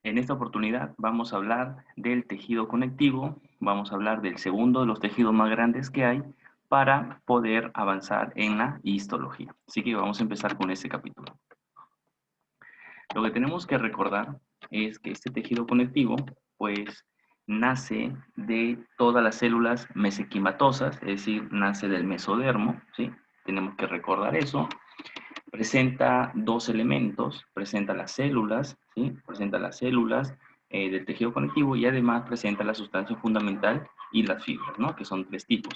En esta oportunidad vamos a hablar del tejido conectivo, vamos a hablar del segundo de los tejidos más grandes que hay para poder avanzar en la histología. Así que vamos a empezar con este capítulo. Lo que tenemos que recordar es que este tejido conectivo, pues, nace de todas las células mesenquimatosas, es decir, nace del mesodermo, ¿sí? Tenemos que recordar eso. Presenta dos elementos, presenta las células, ¿sí? Presenta las células del tejido conectivo y además presenta la sustancia fundamental y las fibras, ¿no? Que son tres tipos.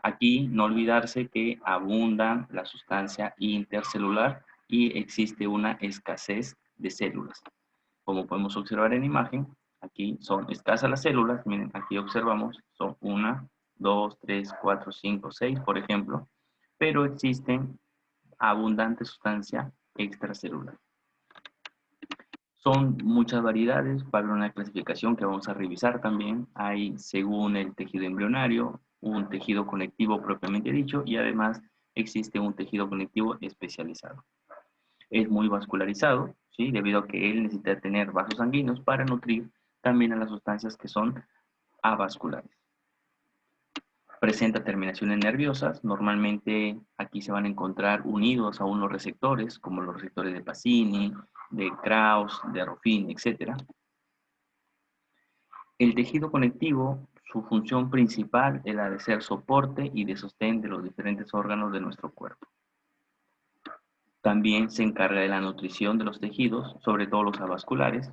Aquí no olvidarse que abunda la sustancia intercelular y existe una escasez de células. Como podemos observar en la imagen, aquí son escasas las células, miren, aquí observamos, son 1, 2, 3, 4, 5, 6, por ejemplo, pero existen abundante sustancia extracelular. Son muchas variedades para una clasificación que vamos a revisar también. Hay, según el tejido embrionario, un tejido conectivo propiamente dicho y además existe un tejido conectivo especializado. Es muy vascularizado, ¿sí? Debido a que él necesita tener vasos sanguíneos para nutrir también a las sustancias que son avasculares. Presenta terminaciones nerviosas, normalmente aquí se van a encontrar unidos a unos receptores, como los receptores de Pacini, de Krauss, de Ruffin, etc. El tejido conectivo, su función principal es la de ser soporte y de sostén de los diferentes órganos de nuestro cuerpo. También se encarga de la nutrición de los tejidos, sobre todo los avasculares.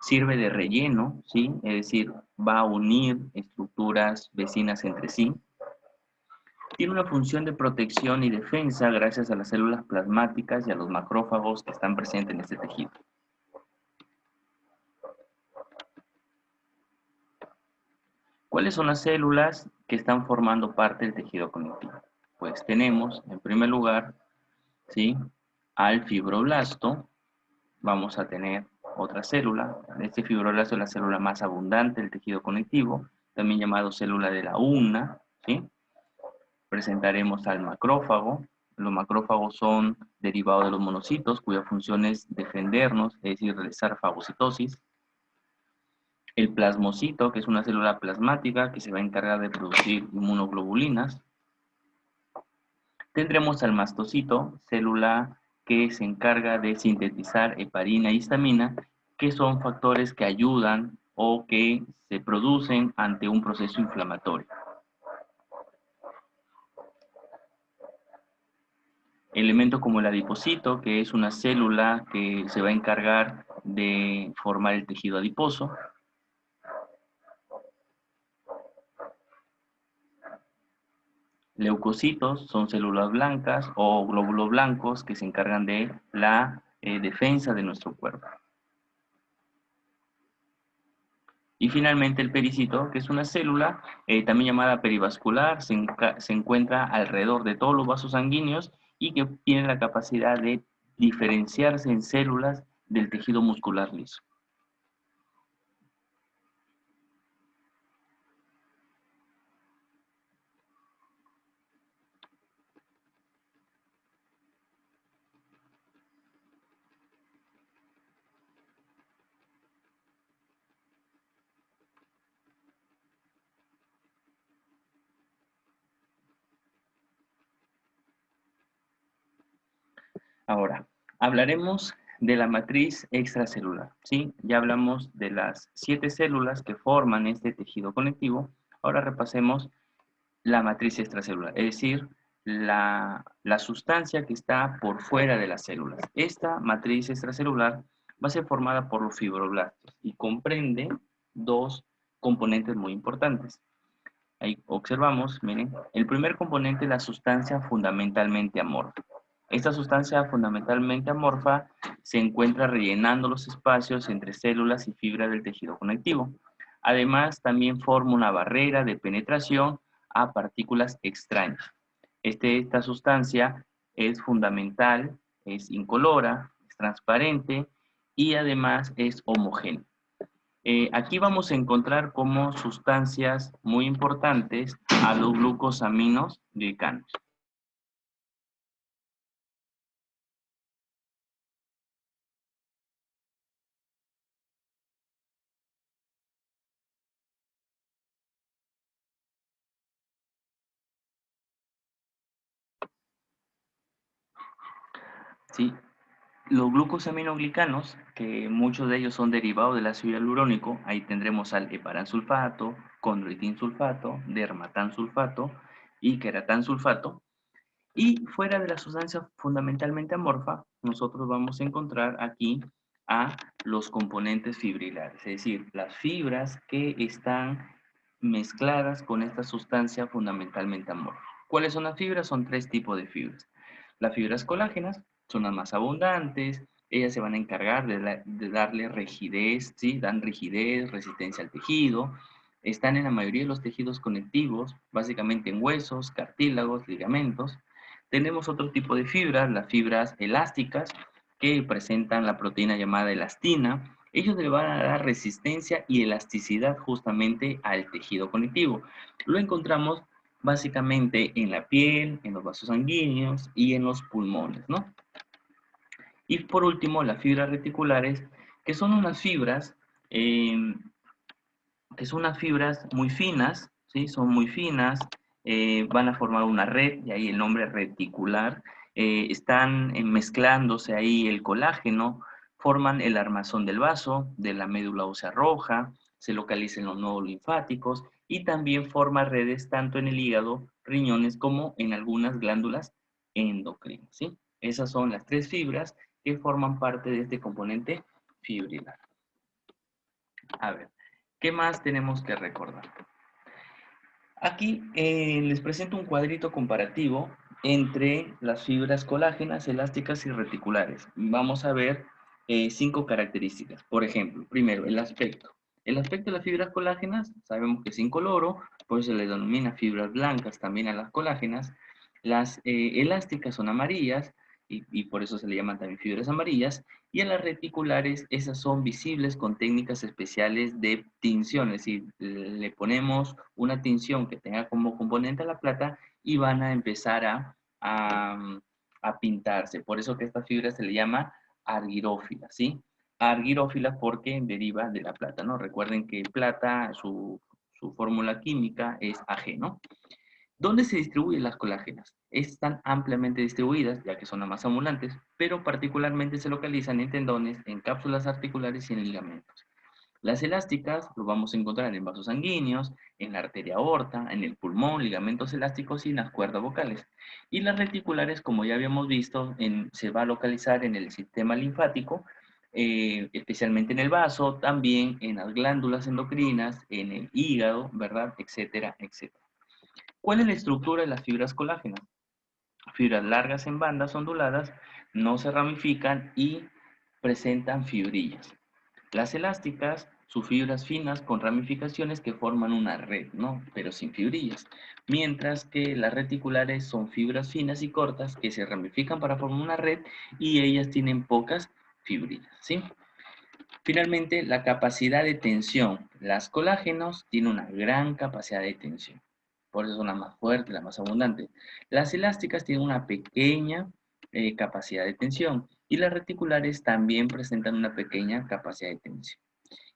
Sirve de relleno, ¿sí? Es decir, va a unir estructuras vecinas entre sí. Tiene una función de protección y defensa gracias a las células plasmáticas y a los macrófagos que están presentes en este tejido. ¿Cuáles son las células que están formando parte del tejido conectivo? Pues tenemos, en primer lugar, ¿sí?, al fibroblasto. Vamos a tener otra célula. Este fibroblasto es la célula más abundante del tejido conectivo, también llamado célula de la una, ¿sí? Presentaremos al macrófago. Los macrófagos son derivados de los monocitos, cuya función es defendernos, es decir, realizar fagocitosis. El plasmocito, que es una célula plasmática que se va a encargar de producir inmunoglobulinas. Tendremos al mastocito, célula que se encarga de sintetizar heparina y histamina, que son factores que ayudan o que se producen ante un proceso inflamatorio. Elementos como el adipocito, que es una célula que se va a encargar de formar el tejido adiposo. Leucocitos son células blancas o glóbulos blancos que se encargan de la defensa de nuestro cuerpo. Y finalmente el pericito, que es una célula también llamada perivascular, se encuentra alrededor de todos los vasos sanguíneos y que tiene la capacidad de diferenciarse en células del tejido muscular liso. Ahora, hablaremos de la matriz extracelular, ¿sí? Ya hablamos de las 7 células que forman este tejido conectivo. Ahora repasemos la matriz extracelular, es decir, la sustancia que está por fuera de las células. Esta matriz extracelular va a ser formada por los fibroblastos y comprende dos componentes muy importantes. Ahí observamos, miren, el primer componente es la sustancia fundamentalmente amorfa. Esta sustancia fundamentalmente amorfa se encuentra rellenando los espacios entre células y fibras del tejido conectivo. Además, también forma una barrera de penetración a partículas extrañas. Esta sustancia es fundamental, es incolora, es transparente y además es homogénea. Aquí vamos a encontrar como sustancias muy importantes a los glucosaminos glicanos. ¿sí? Los glucosaminoglicanos, que muchos de ellos son derivados del ácido hialurónico, ahí tendremos al heparansulfato, condroitinsulfato, dermatansulfato y queratansulfato. Y fuera de la sustancia fundamentalmente amorfa, nosotros vamos a encontrar aquí a los componentes fibrilares, es decir, las fibras que están mezcladas con esta sustancia fundamentalmente amorfa. ¿Cuáles son las fibras? Son tres tipos de fibras. Las fibras colágenas son las más abundantes, ellas se van a encargar de darle rigidez, ¿sí? Dan rigidez, resistencia al tejido, están en la mayoría de los tejidos conectivos, básicamente en huesos, cartílagos, ligamentos. Tenemos otro tipo de fibras, las fibras elásticas, que presentan la proteína llamada elastina. Ellos le van a dar resistencia y elasticidad justamente al tejido conectivo. Lo encontramos básicamente en la piel, en los vasos sanguíneos y en los pulmones, ¿no? Y por último, las fibras reticulares, que son unas fibras eh, muy finas, ¿sí? Son muy finas, van a formar una red, y ahí el nombre reticular, están mezclándose ahí el colágeno, forman el armazón del vaso, de la médula ósea roja, se localizan los nodos linfáticos y también forma redes tanto en el hígado, riñones, como en algunas glándulas endocrinas, ¿sí? Esas son las tres fibras que forman parte de este componente fibrilar. A ver, ¿qué más tenemos que recordar? Aquí les presento un cuadrito comparativo entre las fibras colágenas, elásticas y reticulares. Vamos a ver 5 características. Por ejemplo, primero, el aspecto. El aspecto de las fibras colágenas, sabemos que es incoloro, por eso se le denomina fibras blancas también a las colágenas. Las elásticas son amarillas y por eso se le llaman también fibras amarillas. Y a las reticulares, esas son visibles con técnicas especiales de tinción, es decir, le ponemos una tinción que tenga como componente la plata y van a empezar a pintarse. Por eso que esta fibra se le llama argirófila, ¿sí? Argirófila porque deriva de la plata, ¿no? Recuerden que plata, su fórmula química es Ag, ¿no? ¿Dónde se distribuyen las colágenas? Están ampliamente distribuidas, ya que son las más abundantes, pero particularmente se localizan en tendones, en cápsulas articulares y en ligamentos. Las elásticas lo vamos a encontrar en vasos sanguíneos, en la arteria aorta, en el pulmón, ligamentos elásticos y en las cuerdas vocales. Y las reticulares, como ya habíamos visto, se va a localizar en el sistema linfático, especialmente en el vaso, también en las glándulas endocrinas, en el hígado, ¿verdad? Etcétera, etcétera. ¿Cuál es la estructura de las fibras colágenas? Fibras largas en bandas onduladas, no se ramifican y presentan fibrillas. Las elásticas, sus fibras finas con ramificaciones que forman una red, ¿no? Pero sin fibrillas. Mientras que las reticulares son fibras finas y cortas que se ramifican para formar una red y ellas tienen pocas fibrillas, ¿sí? Finalmente, la capacidad de tensión. Las colágenos tienen una gran capacidad de tensión. Por eso son las más fuertes, las más abundantes. Las elásticas tienen una pequeña capacidad de tensión y las reticulares también presentan una pequeña capacidad de tensión.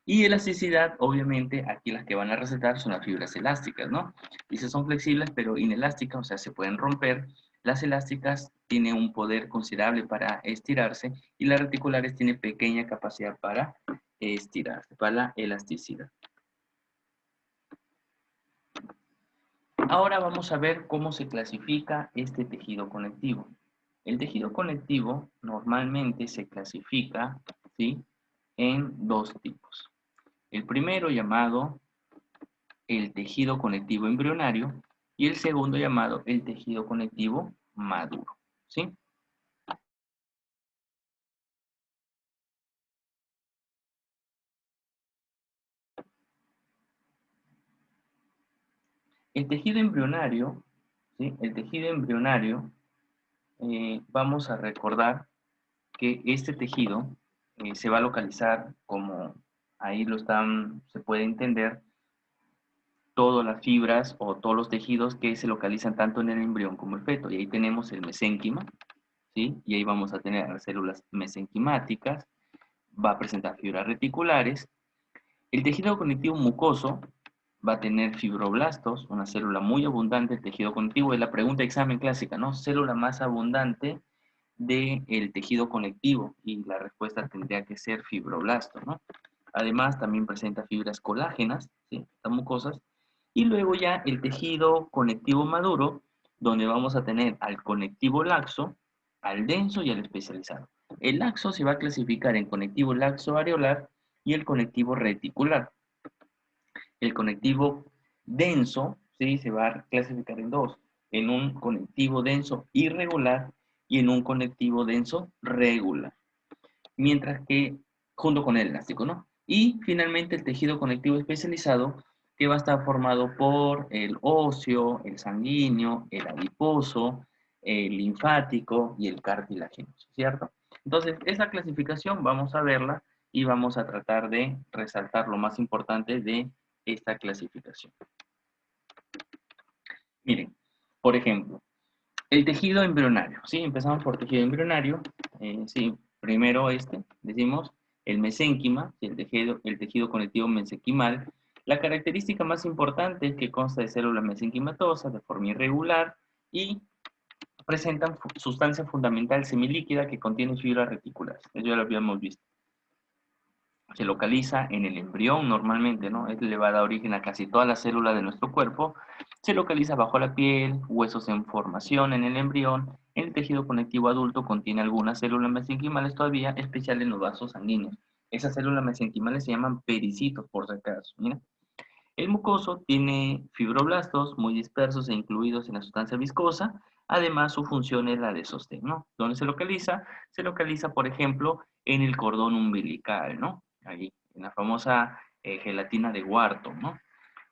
Y elasticidad, obviamente, aquí las que van a resaltar son las fibras elásticas, ¿no? Dice son flexibles, pero inelásticas, o sea, se pueden romper. Las elásticas tienen un poder considerable para estirarse y las reticulares tienen pequeña capacidad para estirarse, para la elasticidad. Ahora vamos a ver cómo se clasifica este tejido conectivo. El tejido conectivo normalmente se clasifica, ¿sí?, en dos tipos. El primero llamado el tejido conectivo embrionario y el segundo llamado el tejido conectivo maduro, ¿sí? El tejido embrionario, ¿sí? El tejido embrionario, vamos a recordar que este tejido se va a localizar como ahí se puede entender, todas las fibras o todos los tejidos que se localizan tanto en el embrión como el feto. Y ahí tenemos el mesénquima, ¿sí? Y ahí vamos a tener las células mesenquimáticas, va a presentar fibras reticulares. El tejido conectivo mucoso va a tener fibroblastos, una célula muy abundante. El tejido conectivo es la pregunta de examen clásica, ¿no? Célula más abundante del tejido conectivo y la respuesta tendría que ser fibroblasto, ¿no? Además, también presenta fibras colágenas, ¿sí? Estas mucosas. Y luego ya el tejido conectivo maduro, donde vamos a tener al conectivo laxo, al denso y al especializado. El laxo se va a clasificar en conectivo laxo areolar y el conectivo reticular. El conectivo denso, ¿sí? Se va a clasificar en dos, en un conectivo denso irregular y en un conectivo denso regular. Mientras que, junto con el elástico, ¿no? Y finalmente el tejido conectivo especializado, que va a estar formado por el óseo, el sanguíneo, el adiposo, el linfático y el cartilaginoso, ¿cierto? Entonces, esa clasificación vamos a verla y vamos a tratar de resaltar lo más importante de esta clasificación. Miren, por ejemplo, el tejido embrionario, ¿sí? Empezamos por tejido embrionario, sí, primero decimos el mesénquima, el tejido conectivo mesenquimal. La característica más importante es que consta de células mesenquimatosas de forma irregular y presentan sustancia fundamental semilíquida que contiene fibras reticulares. Eso ya lo habíamos visto. Se localiza en el embrión normalmente, ¿no? Le va a dar origen a casi todas las células de nuestro cuerpo. Se localiza bajo la piel, huesos en formación en el embrión. En el tejido conectivo adulto contiene algunas células mesenquimales todavía, especial en los vasos sanguíneos. Esas células mesenquimales se llaman pericitos, por si acaso. Mira. El mucoso tiene fibroblastos muy dispersos e incluidos en la sustancia viscosa. Además, su función es la de sostén, ¿no? ¿Dónde se localiza? Se localiza, por ejemplo, en el cordón umbilical, ¿no? Ahí, en la famosa gelatina de Wharton, ¿no?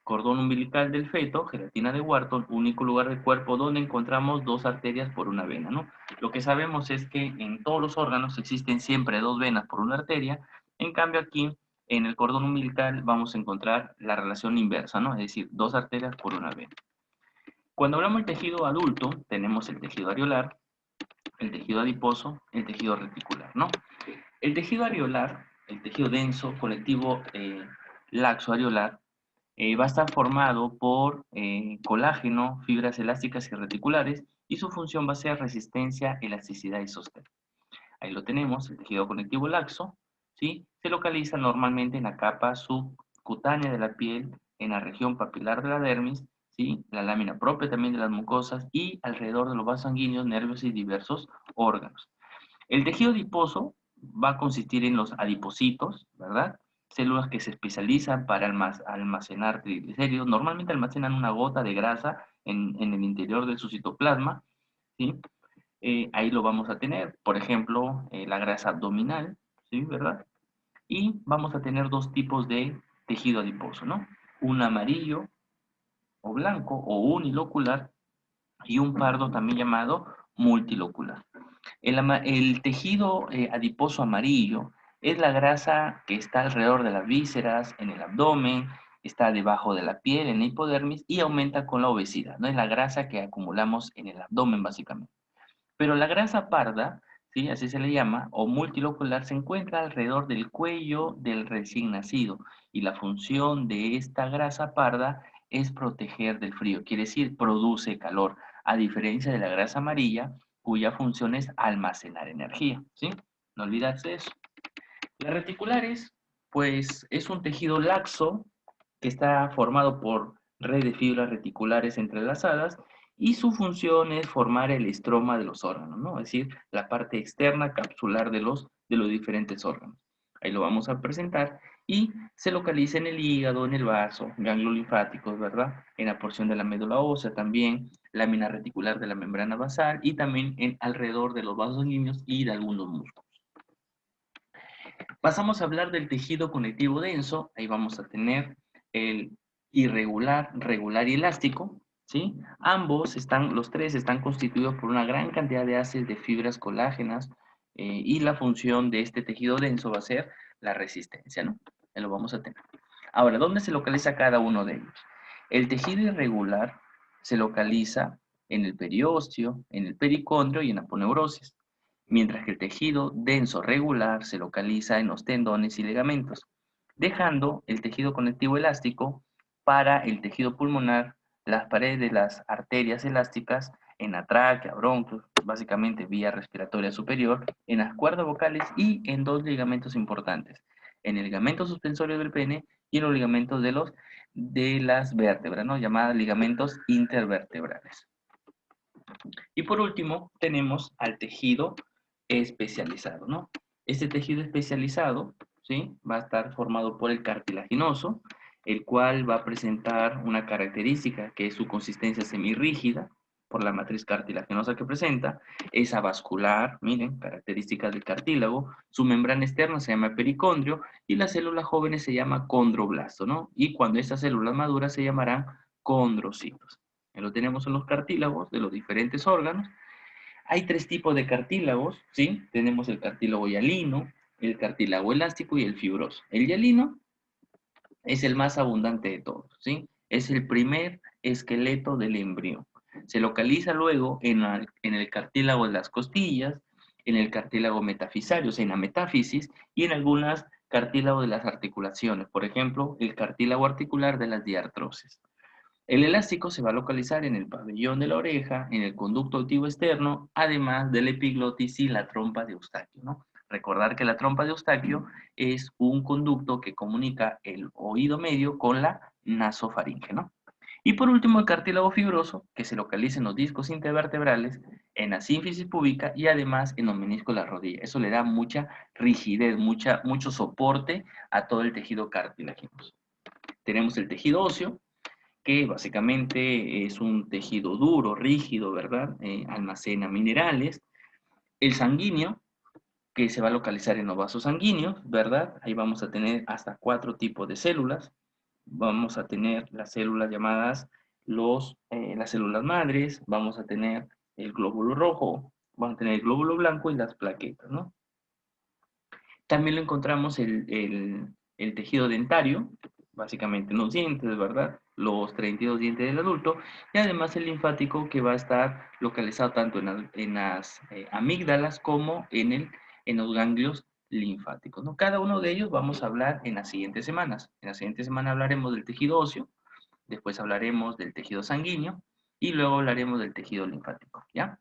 Cordón umbilical del feto, gelatina de Wharton, único lugar del cuerpo donde encontramos dos arterias por una vena, ¿no? Lo que sabemos es que en todos los órganos existen siempre dos venas por una arteria, en cambio aquí en el cordón umbilical vamos a encontrar la relación inversa, ¿no? Es decir, dos arterias por una vena. Cuando hablamos del tejido adulto, tenemos el tejido areolar, el tejido adiposo, el tejido reticular, ¿no? El tejido areolar, el tejido denso, conectivo laxo areolar, va a estar formado por colágeno, fibras elásticas y reticulares, y su función va a ser resistencia, elasticidad y sostén. Ahí lo tenemos, el tejido conectivo laxo, ¿sí? Se localiza normalmente en la capa subcutánea de la piel, en la región papilar de la dermis, ¿sí? La lámina propia también de las mucosas y alrededor de los vasos sanguíneos, nervios y diversos órganos. El tejido adiposo va a consistir en los adipocitos, ¿verdad? Células que se especializan para almacenar triglicéridos. Normalmente almacenan una gota de grasa en el interior de su citoplasma, ¿sí? Ahí lo vamos a tener, por ejemplo, la grasa abdominal, ¿sí? ¿Verdad? Y vamos a tener dos tipos de tejido adiposo, ¿no? Un amarillo o blanco o unilocular y un pardo también llamado multilocular. El tejido adiposo amarillo es la grasa que está alrededor de las vísceras, en el abdomen, está debajo de la piel, en la hipodermis y aumenta con la obesidad, ¿no? Es la grasa que acumulamos en el abdomen básicamente. Pero la grasa parda, ¿sí? Así se le llama, o multilocular, se encuentra alrededor del cuello del recién nacido y la función de esta grasa parda es proteger del frío, quiere decir, produce calor, a diferencia de la grasa amarilla, cuya función es almacenar energía, ¿sí? No olvidarse de eso. Las reticulares, pues es un tejido laxo que está formado por red de fibras reticulares entrelazadas y su función es formar el estroma de los órganos, ¿no? Es decir, la parte externa capsular de los diferentes órganos. Ahí lo vamos a presentar y se localiza en el hígado, en el vaso, ganglios linfáticos, ¿verdad? En la porción de la médula ósea también, lámina reticular de la membrana basal y también alrededor de los vasos sanguíneos y de algunos músculos. Pasamos a hablar del tejido conectivo denso, ahí vamos a tener el irregular, regular y elástico, ¿sí? Los tres están constituidos por una gran cantidad de haces de fibras colágenas y la función de este tejido denso va a ser la resistencia, ¿no? Ahí lo vamos a tener. Ahora, ¿dónde se localiza cada uno de ellos? El tejido irregular se localiza en el periósteo, en el pericondrio y en la aponeurosis, mientras que el tejido denso regular se localiza en los tendones y ligamentos, dejando el tejido conectivo elástico para el tejido pulmonar, las paredes de las arterias elásticas en la tráquea, bronquios, básicamente vía respiratoria superior, en las cuerdas vocales y en dos ligamentos importantes, en el ligamento suspensorio del pene y en los ligamentos de las vértebras, ¿no? Llamados ligamentos intervertebrales. Y por último, tenemos al tejido especializado, ¿no? Este tejido especializado, ¿sí? Va a estar formado por el cartilaginoso, el cual va a presentar una característica que es su consistencia semirrígida, por la matriz cartilaginosa que presenta, es avascular, miren, características del cartílago, su membrana externa se llama pericondrio y las células jóvenes se llama condroblasto, ¿no? Y cuando estas células maduras se llamarán condrocitos. Lo tenemos en los cartílagos de los diferentes órganos. Hay tres tipos de cartílagos, ¿sí? Tenemos el cartílago hialino, el cartílago elástico y el fibroso. El hialino es el más abundante de todos, ¿sí? Es el primer esqueleto del embrión. Se localiza luego en el cartílago de las costillas, en el cartílago metafisario, o sea, en la metáfisis, y en algunas cartílagos de las articulaciones, por ejemplo, el cartílago articular de las diartrosis. El elástico se va a localizar en el pabellón de la oreja, en el conducto auditivo externo, además del epiglotis y la trompa de Eustaquio, ¿no? Recordar que la trompa de Eustaquio es un conducto que comunica el oído medio con la nasofaringe, ¿no? Y por último, el cartílago fibroso, que se localiza en los discos intervertebrales, en la sínfisis púbica y además en los meniscos de la rodilla. Eso le da mucha rigidez, mucho soporte a todo el tejido cartilaginoso. Tenemos el tejido óseo, que básicamente es un tejido duro, rígido, ¿verdad? Almacena minerales. El sanguíneo, que se va a localizar en los vasos sanguíneos, ¿verdad? Ahí vamos a tener hasta 4 tipos de células. Vamos a tener las células llamadas las células madres, vamos a tener el glóbulo rojo, vamos a tener el glóbulo blanco y las plaquetas, ¿no? También lo encontramos el tejido dentario, básicamente en los dientes, ¿verdad? Los 32 dientes del adulto, y además el linfático que va a estar localizado tanto en las amígdalas como en los ganglios linfáticos, ¿no? Cada uno de ellos vamos a hablar en las siguientes semanas. En la siguiente semana hablaremos del tejido óseo, después hablaremos del tejido sanguíneo y luego hablaremos del tejido linfático, ¿ya?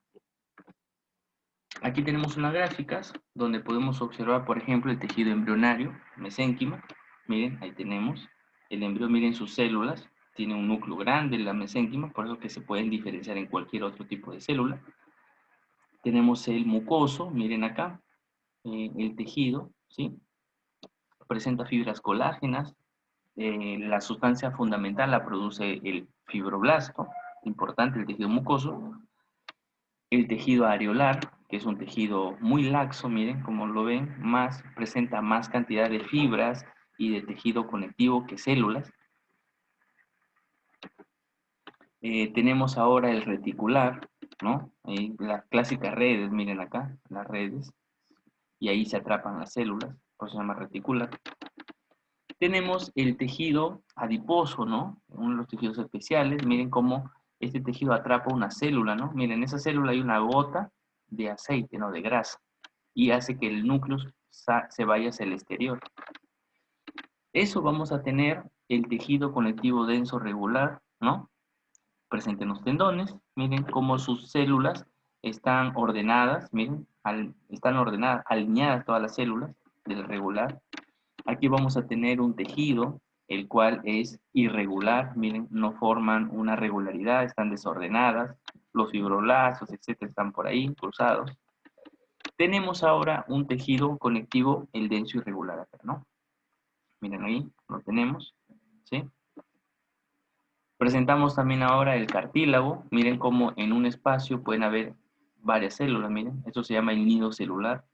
Aquí tenemos unas gráficas donde podemos observar, por ejemplo, el tejido embrionario, mesénquima. Miren, ahí tenemos el embrión, miren sus células. Tiene un núcleo grande en la mesénquima, por eso que se pueden diferenciar en cualquier otro tipo de célula. Tenemos el mucoso, miren acá, el tejido, ¿sí? Presenta fibras colágenas. La sustancia fundamental la produce el fibroblasto, importante el tejido mucoso. El tejido areolar, que es un tejido muy laxo, miren como lo ven, presenta más cantidad de fibras y de tejido conectivo que células. Tenemos ahora el reticular, ¿no? Las clásicas redes, miren acá, las redes, y ahí se atrapan las células, por eso se llama reticular. Tenemos el tejido adiposo, ¿no? Uno de los tejidos especiales, miren cómo este tejido atrapa una célula, ¿no? Miren, en esa célula hay una gota de aceite, ¿no? De grasa, y hace que el núcleo se vaya hacia el exterior. Eso vamos a tener el tejido conectivo denso regular, ¿no? Presente en los tendones, miren cómo sus células están ordenadas, miren, están ordenadas, alineadas todas las células del regular. Aquí vamos a tener un tejido, el cual es irregular, miren, no forman una regularidad, están desordenadas, los fibroblastos, etcétera, están por ahí, cruzados. Tenemos ahora un tejido conectivo, el denso irregular acá, ¿no? Miren ahí, lo tenemos, ¿sí? Presentamos también ahora el cartílago, miren cómo en un espacio pueden haber varias células, miren, esto se llama el nido celular.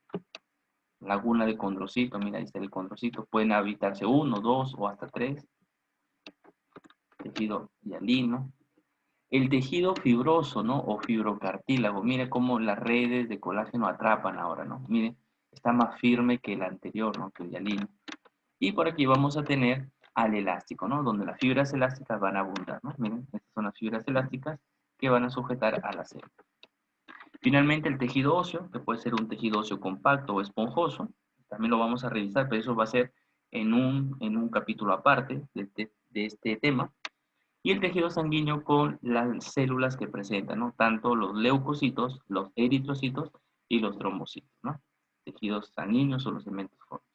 Laguna de condrocito, mira, ahí está el condrocito, pueden habitarse 1, 2 o hasta 3. Tejido hialino. El tejido fibroso, ¿no? O fibrocartílago, mire cómo las redes de colágeno atrapan ahora, ¿no? Miren, está más firme que el anterior, ¿no? Que el hialino. Y por aquí vamos a tener al elástico, ¿no? Donde las fibras elásticas van a abundar, ¿no? Miren, estas son las fibras elásticas que van a sujetar a la célula. Finalmente, el tejido óseo, que puede ser un tejido óseo compacto o esponjoso, también lo vamos a revisar, pero eso va a ser en un capítulo aparte de este tema. Y el tejido sanguíneo con las células que presentan, ¿no? Tanto los leucocitos, los eritrocitos y los trombocitos, ¿no? Tejidos sanguíneos o los elementos formes.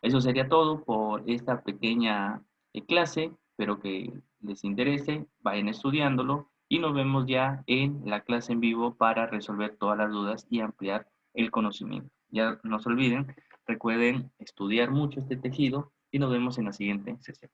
Eso sería todo por esta pequeña clase. Espero que les interese, vayan estudiándolo y nos vemos ya en la clase en vivo para resolver todas las dudas y ampliar el conocimiento. Ya no se olviden, recuerden estudiar mucho este tejido y nos vemos en la siguiente sesión.